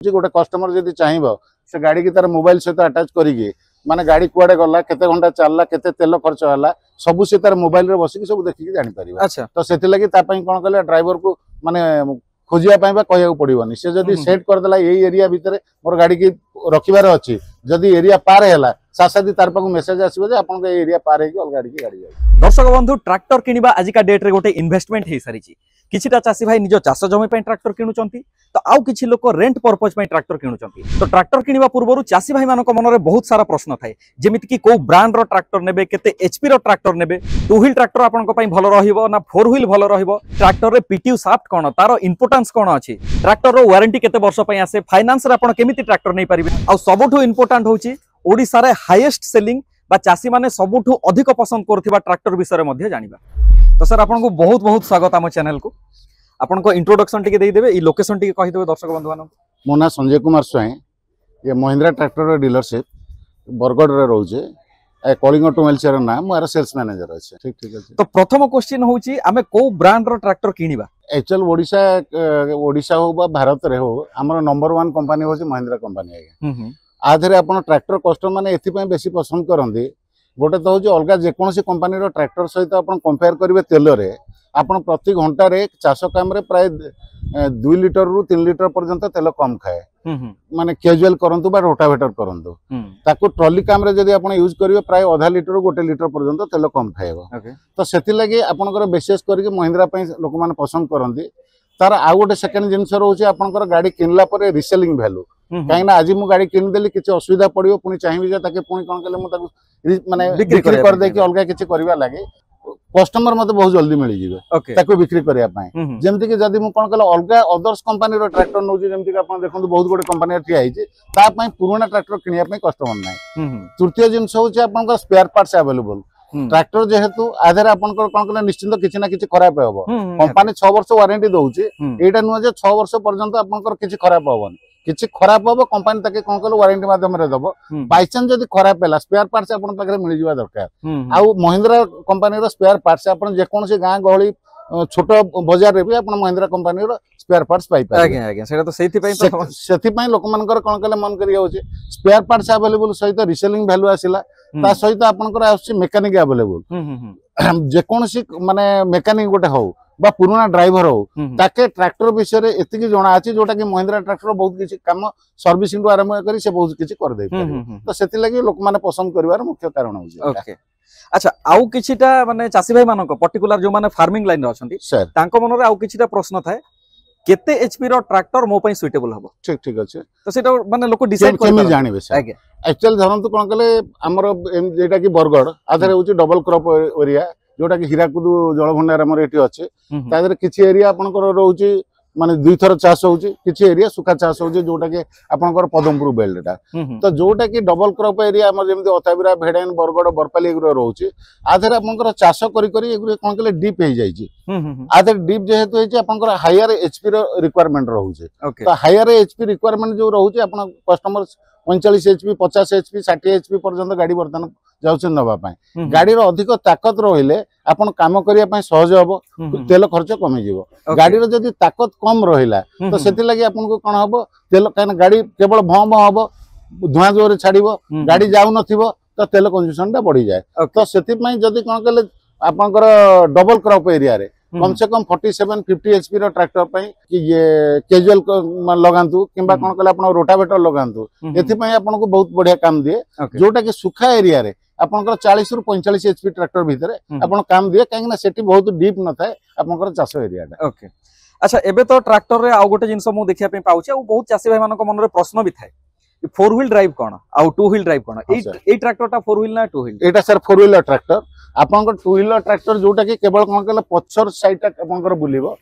गोटे कस्टमर जब चाहिए से गाड़ी की तार मोबाइल सहित अटैच करी माने गाड़ी कुआडे गला केते घंटा चलला केते तेल खर्च होला सब से तार मोबाइल रे बसिक सब देखि जानि परिबा। अच्छा तो सेति लागि ता पई कोन कले ड्राइवर को माने खोजिया पई बा कहया पड़िबनी से जदी सेट कर देला एई एरिया भितरे मोर गाड़ी की रखिबार अछि जदी एरिया पार हैला सासादी तार पाकु मेसेज आसीबो जे आपन के एरिया पार हे कि गाड़ी की गाड़ी जाय। दर्शक बंधु ट्रैक्टर किनिबा आजिका डेट रे गोटे इन्वेस्टमेंट हे सारी छी किछिटा चासी भाई निजो चाष जमी पे ट्रैक्टर किणुचंती तो आउ किछि लोक रेंट पर्पज पे ट्रैक्टर किणुचंती। तो ट्रैक्टर किनिबा पूर्वरु चासी भाई मानक मनरे बहुत सारा प्रश्न थाए जेमिति कि को ब्रांड रो ट्रैक्टर नेबे केते एचपी रो ट्रैक्टर नेबे टू व्हील ट्रैक्टर आपन को पई भलो रहिबो ना फोर व्हील भलो रहिबो ट्रैक्टर रे पीटीयू शाफ्ट कोन तारो इंपोर्टेंस कोन अछि ट्रैक्टर रो वारंटी केते वर्ष पई आसे फाइनेंस रे आपन केमिति ट्रैक्टर नै परिबे आ सबठु इंपोर्टेंट होछि ओडिसा रे हाईएस्ट सेलिंग बा चासी माने सबठु अधिक पसंद करथिबा ट्रैक्टर विषय रे मध्ये जानिबा। तो सर आपन को बहुत बहुत स्वागत आम चैनल को आपन को इंट्रोडक्शन टिके दे देबे ई लोकेशन टिके कहि देबे दर्शक बंधु मानन। मो ना संजय कुमार स्वाई ये महिंद्रा ट्रैक्टर डीलरशिप बरगढ़ रे रहउजे ए कलिंग ऑटोमोबाइल्स रे ना मोर सेल्स मैनेजर अछि। ठीक ठीक अछि। तो प्रथम क्वेश्चन होउची आमे को ब्रांड रो ट्रैक्टर किनिबा एक्चुअल ओडिशा हो बा भारत रे हो हमर नंबर 1 कंपनी होची महिंद्रा कंपनी आगे आधरे अपन ट्रैक्टर कस्टमर माने एथि पय बेसी पसंद करंदी गोटे तो होची अलगा जे कोनसी कंपनी रो ट्रैक्टर सहित अपन कंपेयर करिवे तेल रे आपण प्रति घंटा रे चाष काम रे प्राय 2 लीटर रु 3 लीटर पर्यंत तेल कम खाए माने कैजुअल करंतु बा रोटावेटर करंतु ताको ट्रॉली काम रे जदी आपण यूज करिवे प्राय आधा लीटर 1 लीटर पर्यंत तेल कम खाएबो। तो सेति लागि आपनकर विशेष करके महिंद्रा पय लोक माने पसंद करंदी तार आ गोटे सेकंड जिंस रहउची आपनकर गाड़ी किनला परे रीसेलिंग वैल्यू काहे ना आज मु गाड़ी किन देली किछ असुविधा पड़ियो पुनी चाहिबी जे ताके पुनी कोन कले मु ताको माने बिक्री कर दे कि अलगा किछ करबा लागे कस्टमर मते बहुत जल्दी मिल जिवे ताको बिक्री करिया पाए जेमति कि जदी मु कोन कले अलगा अदर्स कंपनी रो ट्रैक्टर नउची जेमति कि आपन देखंतु बहुत गोटे कंपनी ठिया हिचे ता पय पुराना ट्रैक्टर किनिया पय कस्टमर नै। तृतीय जिंस होची आपनकर स्पेयर पार्ट्स अवेलेबल ट्रैक्टर जेहेतु आधार आपनकर कोन कले निश्चित किछि ना किछि खराब हेबो कंपनी 6 वर्ष वारंटी दउची एटा नुवा जे 6 वर्ष पर्यंत आपनकर किछि खराब होबन किछि खराब होबो कंपनी ताके कोन कले वारंटी माध्यम रे दबो बाय चांस जदी खराब पेला स्पेयर पार्ट्स आपन पाखरे मिल जिवा दरकार। आ महिंद्रा कंपनी रो स्पेयर पार्ट्स आपन जे कोनसी गां गहली छोट बाजार रे भी आपन महिंद्रा कंपनी रो स्पेयर पार्ट्स पाई पाए। आगे आगे सेटा तो सेति पई लोक मानकर कोन कले मन करिया होचे स्पेयर पार्ट्स अवेलेबल सहित रीसेलिंग वैल्यू आसिला ता सहित आपनकर आछि मैकेनिक अवेलेबल जे कोनसी माने मैकेनिक गोटे हो बा पुराना ड्राइवर हो ताके ट्रैक्टर विषय रे एतिकी जणा अछि जोटा कि महिंद्रा ट्रैक्टर बहुत किछि काम सर्विसिंग को आरंभ करी से बहुत किछि कर दे तो सेति लागि लोक माने पसंद करबार मुख्य कारण होछि। ओके अच्छा आउ किछिटा माने चासी भाई मानक पर्टिकुलर जो माने फार्मिंग लाइन रे अछंती तांको मन रे आउ किछिटा प्रश्न थाए केते एचपी रो ट्रैक्टर मो पई सुटेबल हबो। ठीक ठीक अछि। तो सेटा माने लोक डिसाइड कर जानिबे आगे एक्चुअल धरंतु कोन कले हमर जेटा कि बरगढ़ आधरे होछि डबल क्रॉप एरिया जोटा कि हीराकुद जलभंडार हमर एठी अछि तादरे किछि एरिया आपनकर रहउछि माने दुई थर चाष होउछि किछि एरिया सुखा चाष होउछि जोटा कि आपनकर पदमपुर बेल्टटा तो जोटा कि डबल क्रॉप एरिया हमर जेमति अताबिरा भेडेन बरगढ़ बरपाली एगुरो रहउछि आधरे आपनकर चाष करी करी एगुरो कोन कले डीप हे जाइछि आधरे डीप जेहेतु हेछि आपनकर हायर एचपी रो रिक्वायरमेंट रहउछि तो हायर एचपी रिक्वायरमेंट जो रहउछि आपन कस्टमर 45 एचपी 50 एचपी 60 एचपी पर्यंत गाड़ी बर्तन जाउछ नबा पाए गाड़ी रो अधिक ताकत रहिले आपन काम करिया पाए सहज हबो तेल खर्च कमी जिवो गाड़ी रो जदी ताकत कम रहिला तो सेति लागि आपन को कोन हबो तेल कान गाड़ी केवल भम हबो धुआं जोरे छाड़िबो गाड़ी जाउ नथिबो तो तेल कंजम्पशन ता बढ़ी जाए तो सेति पई जदी कोन कले आपनकर डबल क्रॉप एरिया रे कम से कम 47-50 एचपी रो ट्रैक्टर पई कि ये कैजुअल लगांतु किबा कोन कले आपन रोटावेटर लगांतु एथि पई आपन को बहुत बढ़िया काम दिए जोटा कि सुखा एरिया रे आपनकर 40 रु 45 एचपी ट्रैक्टर भितरे आपन काम दिए काहे ना सेठी बहुत डीप न थाए आपनकर चाष एरिया टा। ओके अच्छा एबे तो ट्रैक्टर रे आ गोटे जिंस मु देखिया पे पाउछि आ बहुत चासी भाई मानक मन रे प्रश्न भी थाए फोर व्हील ड्राइव कोन आ टू व्हील ड्राइव कोन ए ट्रैक्टर टा फोर व्हील ना टू व्हील एटा सर फोर व्हीलर ट्रैक्टर आपनकर टू व्हीलर ट्रैक्टर जोटा कि केवल कोन कले पछर साइड टा आपनकर बुलिबो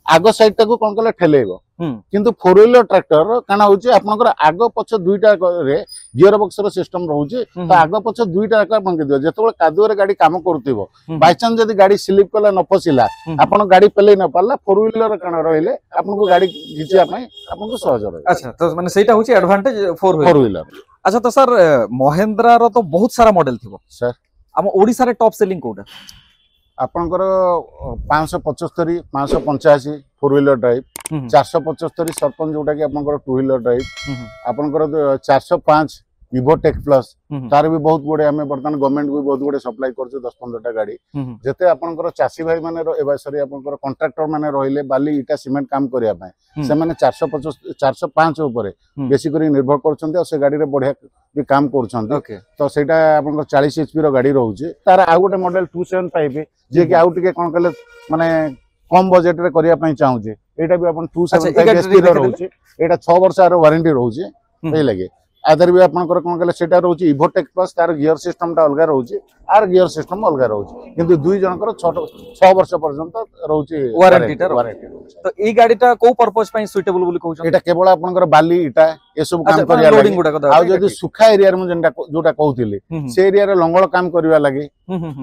आगो साइड टा को कोन कले ठेलेबो किंतु फोर व्हीलर ट्रैक्टर काना होची आपनकर आगो पछ दुईटा रे गियर बॉक्स रो सिस्टम रहउची तो आगो पछ दुईटा का बंके दियो जेतबे कादुओ रे गाड़ी काम करथिबो बाय चांस जदी गाड़ी स्लिप कला न फसिला आपन गाड़ी पेले न पाला फोर व्हीलर काना रहिले आपन को गाड़ी घिचिया पय आपन को सहज रहे। अच्छा तो माने सेटा होची एडवांटेज फोर व्हीलर। अच्छा तो सर महिंद्रा रो तो बहुत सारा मॉडल थिबो सर हम ओडिसा रे टॉप सेलिंग कोडा आपनकर 575 585 4 व्हीलर ड्राइव 475 सरपंच जोटा कि आपनकर 2 व्हीलर ड्राइव आपनकर 405 इवोटेक प्लस तार भी बहुत गुड़े आम बर्तमान गवर्नमेंट भी बहुत गुड़े सप्लाई कर 10-15टा गाड़ी जेते आपनकर चासी भाई माने सॉरी आपनकर कॉन्ट्रैक्टर माने रहिले बाली इटा सीमेंट काम करिया पय से माने 405 ऊपर बेसी करी निर्भर करछन्ते और से गाड़ी रे बढ़िया भी काम करछन्ते तो सेटा आपनकर 40 एचपी रो गाड़ी रहउचे तार आ गोटे मॉडल 275 जे कि आउ टिके कोन कले माने कम बजेट रे करिया पय चाहूचे एटा भी आपन 275 एचपी रो रहउचे एटा 6 वर्ष आरो वारंटी रहउचे ए लगे आदर भी आपनकर कोन कले सेटा रहउची इवोटेक प्लस तार गियर सिस्टम ता अलगा रहउची आर गियर सिस्टम अलगा रहउची किंतु दुई जनकर 6 वर्ष पर्यंत रहउची वारंटी तो ई गाड़ीटा को पर्पस पय सुटेबल बोली कहउछ एटा केवल आपनकर बाली इटा ए सब काम करिया लागि आ जदी सुखा एरिया रे जेंटा जोटा कहउथिले से एरिया रे लंगळ काम करिया लागि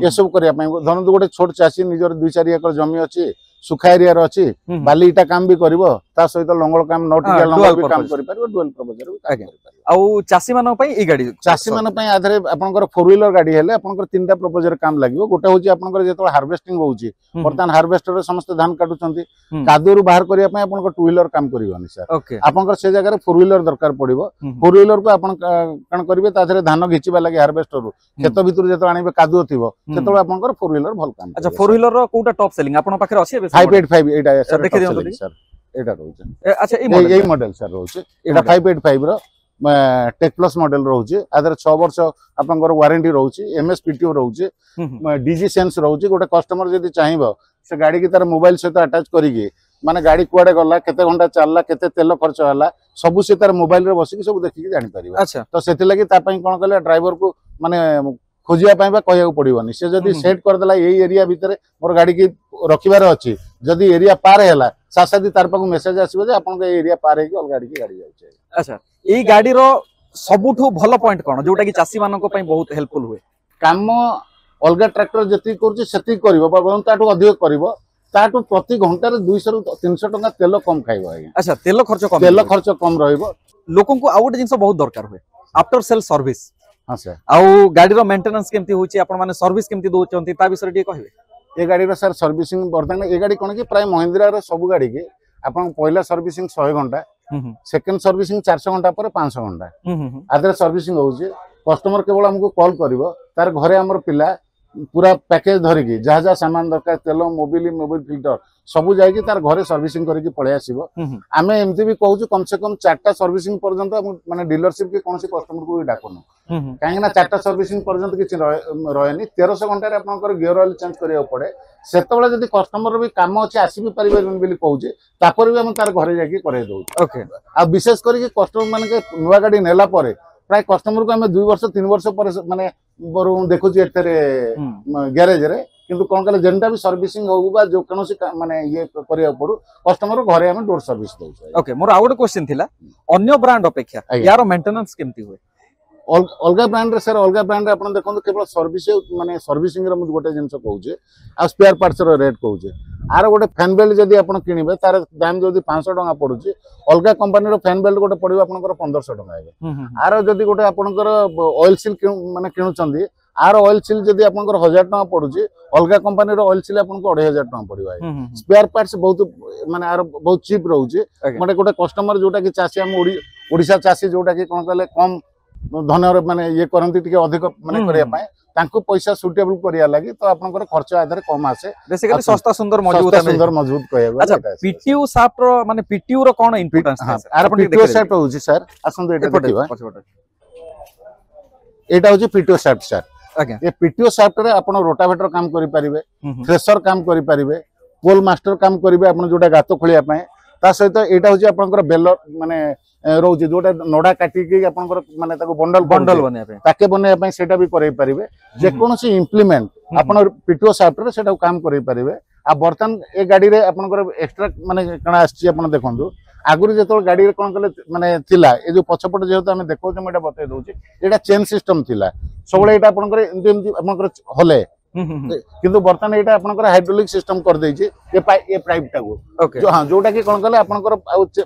ए सब करिया पय धरन गोटे छोट चासी निजर 2-4 एकड़ जमी अछि सुखा एरिया रे अछि बाली इटा काम भी करिवो ता सहित लंगळ काम नोटिकल लंगळ भी काम करि परिबो डुअल पर्पस रे आगे आउ चासी मानक पय ई गाड़ी चासी मानक पय आधरे आपनकर 4 व्हीलर गाड़ी हेले आपनकर तीनटा प्रपोजर काम लागिवो गोटे होची आपनकर जेतोल हार्वेस्टिंग होउची बर्तमान हार्वेस्टर रे समस्त धान काटुचंती कादुरु बाहर करिया पय आपनकर 2 व्हीलर काम करिवोनी सर आपनकर से जगह रे 4 व्हीलर दरकार पड़िवो 4 व्हीलर को आपन कण करिवे ताधरे धान घिचिबा लागि हार्वेस्टर रो खेत भितर जेतो आनिबे कादुओ थिवो सेतोल आपनकर 4 व्हीलर भल काम अच्छा 4 व्हीलर रो कोटा टॉप सेलिंग आपन पाखरे अछि 585 एटा सर देखि दियौ सर एटा रहउचे अच्छा ए मॉडल सर रहउचे एटा 585 रो टेक प्लस मॉडल रहउचे आदर 6 वर्ष आपनकर वारंटी रहउचे एमएस पीटीओ रहउचे डीजी सेंस रहउचे गोटे कस्टमर जदी चाहिबो से गाड़ी की तार मोबाइल सहित अटैच करिके माने गाड़ी कुआडे गला केते घंटा चलला केते तेल खर्च होला सब से तार मोबाइल रे बसिक सब देखि जानि परिबा अच्छा तो सेति लागि ता पई कोन कले ड्राइवर को माने खोजिया पई बा कहया पड़िबोनी से जदी सेट कर देला एई एरिया भीतर मोर गाड़ी की रखिबार अछि जदी एरिया पार हैला सासादी तार पाकु मेसेज आसीबो जे आपन के एरिया पार हेकी ऑल गाड़ी की गाड़ी जाउछे अच्छा एई गाड़ी रो सबुठु भलो पॉइंट कोन जोटा कि चासी मानको पई बहुत हेल्पफुल हुए काम अलगा ट्रैक्टर जति करछि सेति करबो बरन ताटु अधिक करबो ताटु प्रति घंटा रे 200 रु 300 टका तेल कम खाइबो आगे अच्छा तेल खर्च कम रहइबो लोकन को आउट जिंस बहुत दरकार हुए आफ्टर सेल सर्विस हां सर आउ गाड़ी रो मेंटेनेंस केमती होची आपण माने सर्विस केमती दोचंती ता विषय डी कहबे ए गाड़ी रो सर सर्विसिंग बर्तन ए गाड़ी कोन कि प्राय महिंद्रा रो सब गाड़ी के आपण पहिला सर्विसिंग 100 घंटा सेकंड सर्विसिंग 400 घंटा पर 500 घंटा आदर सर्विसिंग होउची कस्टमर केवल हमको कॉल करिवो तार घरे हमर पिला पूरा पैकेज धरिकी जहाँ जहाँ सामान दरकार तेल मोबिल फिल्टर सबू जाइए तार घरे सर्विसिंग करके पळे आसीबो आमे एमती भी कहूछु कम से कम 4टा सर्विसिंग पर्यंत माने डीलरशिप के कोनसी कस्टमर को डाकोनो काहे ना 4टा सर्विसिंग पर्यंत किछि रहनी 1300 घंटा रे आपनकर गियर ऑयल चेंज करिया पड़े सेतबेले जदी कस्टमर भी काम अछि आसी भी परिबेन बिली कहूजे तापर भी हम तार घरे जाके करे दउ ओके आ विशेष करी कस्टमर माने के नुवा गाड़ी नेला परे प्राय कस्टमर को हमें 2 वर्ष 3 वर्ष पर माने देखु गैरेज रे किंतु कोन कले जेंटा भी सर्विसिंग होबा बा जो कोनोसी माने ये करिया पड़ू कस्टमर को घरे हम डोर सर्विस दउ ओके मोर आउट क्वेश्चन थिला अन्य ब्रांड अपेक्षा यार मेंटेनेंस केमती हुए अलगा ब्रांड रे सर अलगा ब्रांड रे अपन देखो केवल सर्विस माने सर्विसिंग रे मुझ गोटे जिंस कहूचे आ स्पेयर पार्ट्स रो रेट कहूचे आर गोटे फैन बेल्ट जदी अपन किनिबे तार दाम जदी 500 टका पडुची अलगा कंपनी रो फैन बेल्ट गोटे पडिबो आपनकर 1500 टका आगे आर जदी गोटे आपनकर ऑयल सील माने किनुचंदी आर ऑयल सील जदी आपनकर 1000 टका पडुची अलगा कंपनी रो ऑयल सील आपनको 2500 टका पडिबो आगे स्पेयर पार्ट्स बहुत माने आर बहुत चीप रहउची माने गोटे कस्टमर जोटा कि चासी हम ओडिसा चासी जोटा कि कोन कहले कम धनर माने ये करंती टिके अधिक माने करिया पाए तांको पैसा सुटेबल करिया लागि तो आपनकर खर्च आधार कम आसे बेसिकली सस्ता सुंदर मजबूत कहबो अच्छा पीटीयू शाफ्ट रो माने पीटीयू रो कोन इंपोर्टेंस है सर आर पीटीयू शाफ्ट होउची सर आसन एटा देखिबा एटा होची पीटीयू शाफ्ट सर आगे ये पीटीयू शाफ्ट रे आपण रोटावेटर काम करि परिबे थ्रेशर काम करि परिबे पोल मास्टर काम करिबे आपण जोटा गातो खोलिया पाए ता सहित एटा होची आपनकर बेलर माने रोज जोटा नोडा काटी के आपनकर माने ताको बंडल बने पे ताके बने पय सेटा भी करै परिबे जे कोनोसी इंप्लीमेंट आपन पीटीओ सॉफ्ट रे सेटा काम करै परिबे आ बर्तन ए गाड़ी रे आपनकर एक्स्ट्रा माने कणा आछि आपन देखंदु आगुरी जेतोल गाड़ी रे कोन कले माने थिला ए जो पछपट जेतो हम देखौ जे मेटा बतै दउची एटा चेन सिस्टम थिला सबले एटा आपनकर एमती आपनकर हले किंतु बर्तन एटा आपनकर हाइड्रोलिक सिस्टम कर दै छै ए पाइप टा को जो हां जोटा कि कोन कले आपनकर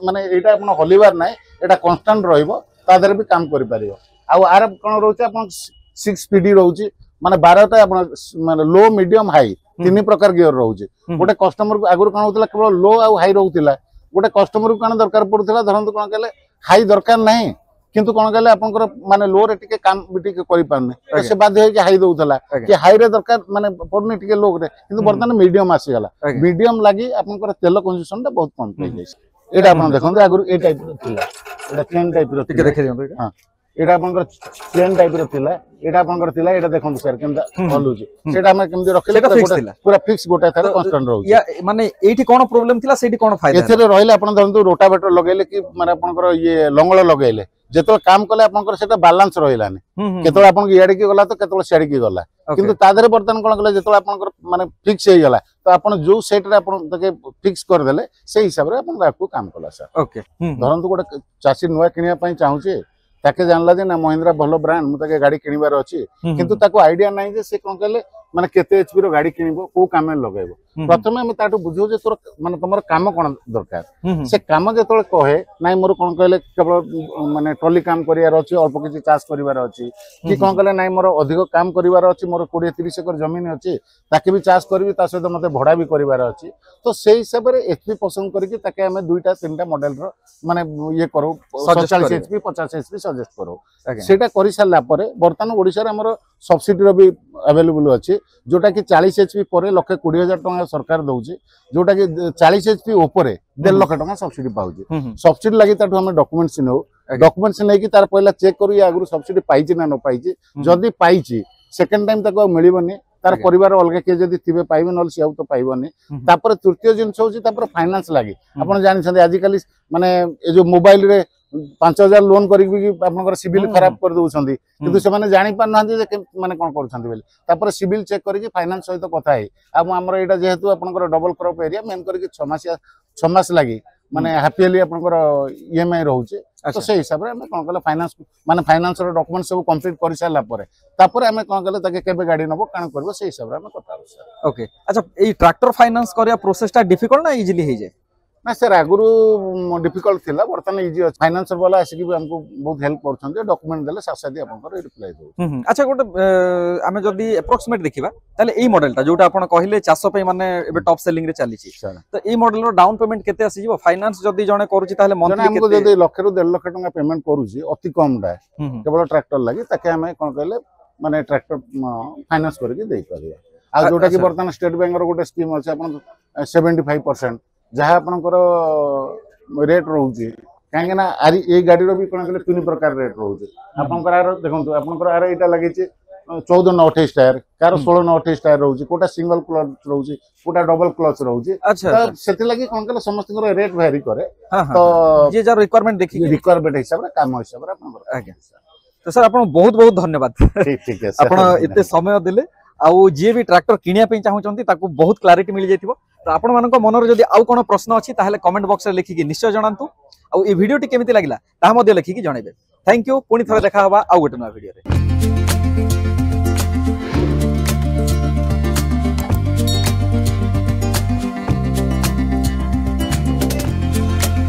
माने एटा आपन हलिबार नै एटा कांस्टेंट रहइबो ता दरे भी काम करि परिबो आ आर कोन रहउछ आपन 6 पीडी रहउछ माने 12 टा आपन माने लो मीडियम हाई तीन प्रकार गियर रोचे गोटे कस्टमर को आगुरी कौन होता केवल लो आउ हाई रोला गोटे कस्टमर को कौन दरकार पड़ूला धरतु कौन कहले हाई दरकार नहीं किंतु कौन कहले आपनकर माने लो रे टिके काम भी टिके करि पारने तो से बाध्य है कि हाई दउतला कि हाई रे दरकार माने पड़ने टिके लो रे किंतु वर्तमान मीडियम आसी गला मीडियम लागि आपनकर तेल कंजम्पशन बहुत कम पै जाय एटा आपन देखन आगुरी ए टाइप रो थिला एटा चेन टाइप रो टिके देखै दियौ हां एटा आपनकर चेन टाइप रो थिला एटा आपनकर थिला एटा देखन सर केमता हलुची सेटा हम केमति रखले पूरा फिक्स गोटा थारे कांस्टेंट रहउ या माने एठी कोन प्रॉब्लम थिला सेठी कोन फायदा एथरे रहिले आपन धरंतु रोटावेटर लगेले कि माने आपनकर ये लंगळ लगेले जेतो काम कले आपनकर सेटा बैलेंस रहिलानी केतो आपन इयाडे की गला तो केतो सियाडे की गला किंतु तादरे बर्तन कोन कले जेतो आपनकर माने फिक्स हे गला तो आपन जो सेट रे आपन तके फिक्स कर देले से हिसाब रे आपन राकू काम कला सर ओके धरंतु गोटे चासी नुवा किनिया पई चाहूचे ताके जानला जे ना महिंद्रा भलो ब्रांड मु ताके गाड़ी किनिबार अछि किंतु ताको आईडिया नै जे से कोन कले माने केते एचपी रो गाड़ी किनिबो को काम में लगाइबो प्रथमे हम ताटू बुझो जे तोर माने तमर काम कोन दरकार से काम जे तोले कहे नै मोर कोन कहले केवल माने ट्रॉली काम करियार अछि अल्प किछि चार्ज करिवार अछि कि कोन कहले नै मोर अधिक काम करिवार अछि मोर 20 30 एकर जमीन अछि ताके भी चार्ज करबी ता सहित मते भड़ा भी करिवार अछि तो सेही हिसाब रे एचपी पसंद करके ताके हमें दुईटा तीनटा मॉडल रो माने ये करो 47 एचपी 50 एचपी सजेस्ट करो सेटा करि साला परे वर्तमान ओडिसा रे हमर सब्सिडी रो भी अवेलेबल अछि जोटा कि 40 एचपी पर 1,20,000 टका सरकार दउछि जोटा कि 40 एचपी ऊपर 1.5 लाख टका सब्सिडी पाउछि सब्सिडी लागि ताठू हम डॉक्यूमेंट्स नो डॉक्यूमेंट्स नै कि तार पहिला चेक करू या आगु सब्सिडी पाइछि ना न पाइछि जदी पाइछि सेकंड टाइम तक मिलिबनी तार परिवार अलग के जदी थिबे पाइबे नल सियाउ तो पाइबनी तापर तृतीय जिंस होछि तापर फाइनेंस लागि आपण जानि छथि आज काली माने ए जो मोबाइल रे 5,000 लोन करी भी आपनकर सिविल खराब कर दउछंदी किंतु से माने जानि पार नहंती जे माने कोन करछंती बेले तापर सिविल चेक करी फाइनेंस सहित कथा है अब हमर एटा जेहेतु आपनकर डबल क्रॉप एरिया मेन करी 6 मास लागि माने हैप्पीली आपनकर ईएमआई रहउचे तो से हिसाब रे हम कोन कहले फाइनेंस माने फाइनेंस रो डॉक्यूमेंट सब कंप्लीट करि साला परे तापर हम कोन कहले ताके केबे गाड़ी नबो कान करबो से हिसाब रे हम कथा हो ओके अच्छा ए ट्रैक्टर फाइनेंस करिया प्रोसेसटा डिफिकल्ट ना इजीली हे जाय ना सर आगुरु डिफिकल्ट थिला बर्तन इजी अछि फाइनेंसर वाला आसी भी हमको बहुत हेल्प करछन डॉक्यूमेंट देले सासादी आपनकर रिप्लाई दो अच्छा गोटे आमे जदी अप्रोक्सीमेट देखिबा ताले एई मॉडलटा जोटा आपण कहिले 400 पे माने एबे टॉप सेलिंग रे चली छि तो एई मॉडल रो डाउन पेमेंट केते आसी जिवो फाइनेंस जदी जणे करूछि ताले मंथली हमको जदी लाख रु 1.5 लाख टका पेमेंट करूछि अति कम डा केवल ट्रैक्टर लागि ताके हमें कोन कहले माने ट्रैक्टर फाइनेंस करके देई परिया आ जोटा कि बर्तन स्टेट बैंक रो गोटे स्कीम अछि आपण 75% जहाँ आपनकर रेट रोचे कहीं ना ये गाड़ी रो भी कोन कहले तीन प्रकार रेट रोचे आपनकर आरो देखंतु आपनकर आरो एटा लागि छि 14 न 28 टायर कार 16 न 28 टायर रोचे कोटा सिंगल क्लच रोचे कोटा डबल क्लच रोचे तो सेति लागि कोन कहले समस्त रेट वेरी करे तो जे जा रिक्वायरमेंट देखि रिक्वायरमेंट हिसाब रे काम हिसाब रे आपनकर आज्ञा तो सर आपन बहुत बहुत धन्यवाद ठीक है आपन एते समय देले आउ जे भी ट्रैक्टर किनिया पे चाहउचंती ताकू बहुत क्लैरिटी मिल जायतिबो तो आपण मानको मनर जदी आउ कोन प्रश्न अछि ताहले कमेंट बॉक्स रे लिखि के निश्चय जणांतु आउ ए वीडियो टी केमिति लागिला ता मध्य लिखि के जणेबे थैंक यू पुनी थरे देखा हबा आउ गोटे नया वीडियो रे।